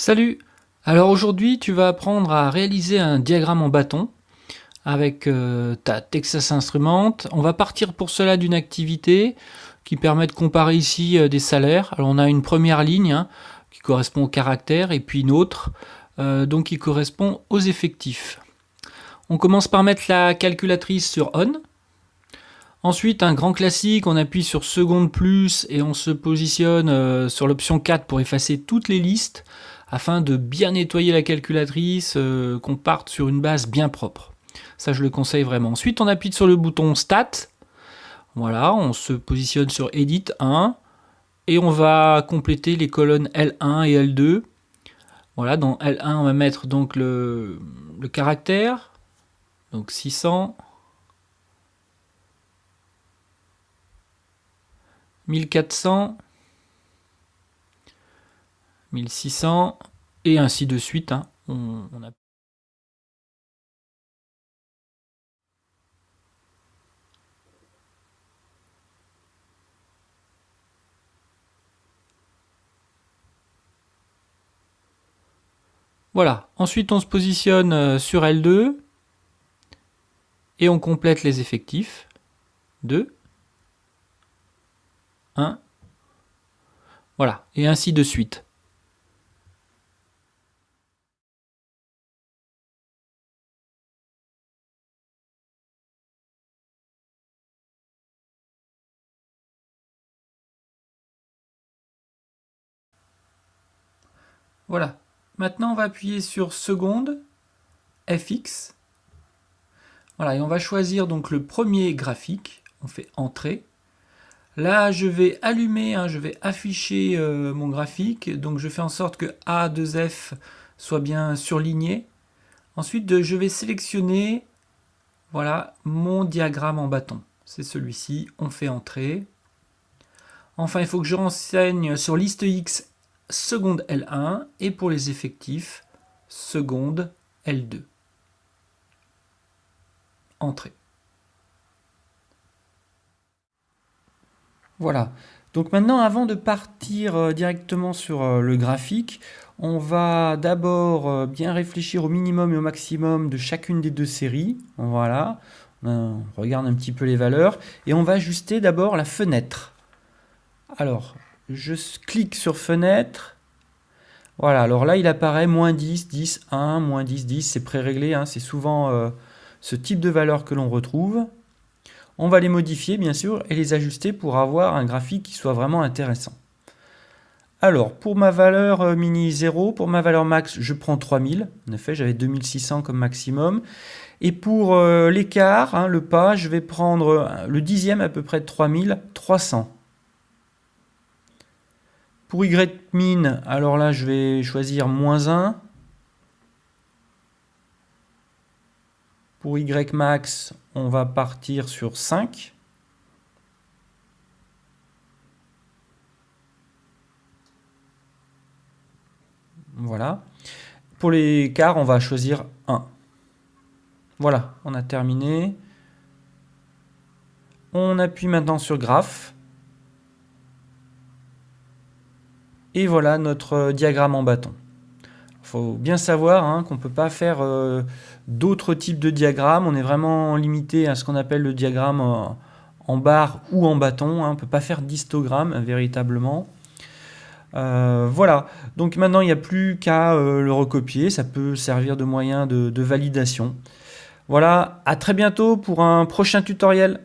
Salut! Alors aujourd'hui, tu vas apprendre à réaliser un diagramme en bâton avec ta Texas Instruments. On va partir pour cela d'une activité qui permet de comparer ici des salaires. Alors on a une première ligne qui correspond au caractère et puis une autre donc qui correspond aux effectifs. On commence par mettre la calculatrice sur On. Ensuite, un grand classique, on appuie sur seconde plus et on se positionne sur l'option 4 pour effacer toutes les listes afin de bien nettoyer la calculatrice, qu'on parte sur une base bien propre. Ça, je le conseille vraiment. Ensuite, on appuie sur le bouton Stat. Voilà, on se positionne sur Edit 1 et on va compléter les colonnes L1 et L2. Voilà, dans L1, on va mettre donc le caractère, donc 600. 1400, 1600, et ainsi de suite. On a... Voilà, ensuite on se positionne sur L2, et on complète les effectifs. 2, 1, voilà, et ainsi de suite. Voilà, maintenant on va appuyer sur seconde, FX. Voilà, et on va choisir donc le premier graphique, on fait entrée. Là, je vais allumer, je vais afficher mon graphique, donc je fais en sorte que A2F soit bien surligné. Ensuite, je vais sélectionner voilà, mon diagramme en bâton. C'est celui-ci, on fait entrer. Enfin, il faut que je renseigne sur liste X seconde L1 et pour les effectifs seconde L2. Entrée. Voilà. Donc maintenant, avant de partir directement sur le graphique, on va d'abord bien réfléchir au minimum et au maximum de chacune des deux séries. Voilà. On regarde un petit peu les valeurs et on va ajuster d'abord la fenêtre. Alors, je clique sur fenêtre. Voilà, alors là, il apparaît moins 10, 10, 1, moins 10, 10. C'est pré-réglé, c'est souvent ce type de valeur que l'on retrouve. On va les modifier, bien sûr, et les ajuster pour avoir un graphique qui soit vraiment intéressant. Alors, pour ma valeur mini 0, pour ma valeur max, je prends 3000. En effet, j'avais 2600 comme maximum. Et pour l'écart, le pas, je vais prendre le dixième à peu près de 3300. Pour Y min, alors là, je vais choisir moins 1. Pour Y max, on va partir sur 5. Voilà. Pour l'écart, on va choisir 1. Voilà, on a terminé. On appuie maintenant sur graphe. Et voilà notre diagramme en bâton. Il faut bien savoir qu'on ne peut pas faire d'autres types de diagrammes. On est vraiment limité à ce qu'on appelle le diagramme en barre ou en bâton. On ne peut pas faire d'histogramme véritablement. Voilà, donc maintenant il n'y a plus qu'à le recopier. Ça peut servir de moyen de validation. Voilà, à très bientôt pour un prochain tutoriel.